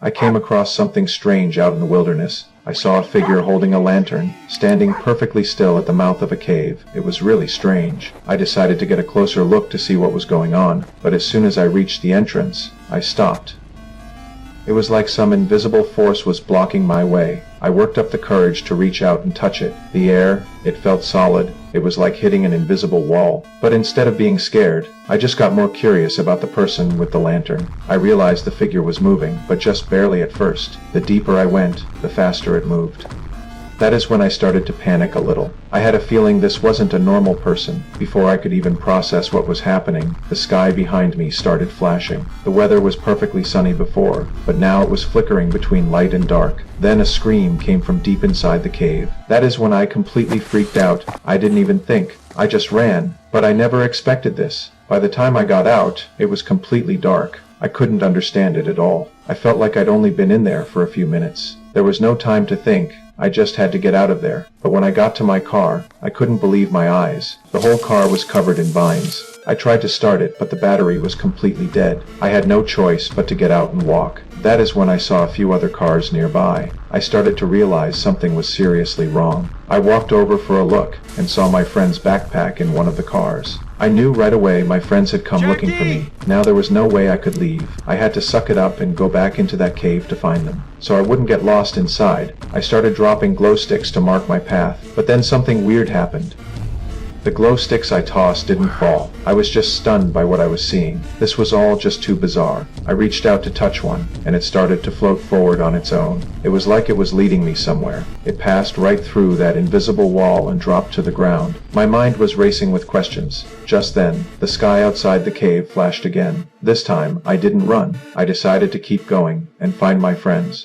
I came across something strange out in the wilderness. I saw a figure holding a lantern, standing perfectly still at the mouth of a cave. It was really strange. I decided to get a closer look to see what was going on, but as soon as I reached the entrance, I stopped. It was like some invisible force was blocking my way. I worked up the courage to reach out and touch it. The air, it felt solid. It was like hitting an invisible wall. But instead of being scared, I just got more curious about the person with the lantern. I realized the figure was moving, but just barely at first. The deeper I went, the faster it moved. That is when I started to panic a little. I had a feeling this wasn't a normal person. Before I could even process what was happening, the sky behind me started flashing. The weather was perfectly sunny before, but now it was flickering between light and dark. Then a scream came from deep inside the cave. That is when I completely freaked out. I didn't even think. I just ran. But I never expected this. By the time I got out, it was completely dark. I couldn't understand it at all. I felt like I'd only been in there for a few minutes. There was no time to think. I just had to get out of there. But when I got to my car, I couldn't believe my eyes. The whole car was covered in vines. I tried to start it, but the battery was completely dead. I had no choice but to get out and walk. That is when I saw a few other cars nearby. I started to realize something was seriously wrong. I walked over for a look and saw my friend's backpack in one of the cars. I knew right away my friends had come looking for me. Now there was no way I could leave. I had to suck it up and go back into that cave to find them. So I wouldn't get lost inside, I started dropping glow sticks to mark my path. But then something weird happened. The glow sticks I tossed didn't fall. I was just stunned by what I was seeing. This was all just too bizarre. I reached out to touch one, and it started to float forward on its own. It was like it was leading me somewhere. It passed right through that invisible wall and dropped to the ground. My mind was racing with questions. Just then, the sky outside the cave flashed again. This time, I didn't run. I decided to keep going and find my friends.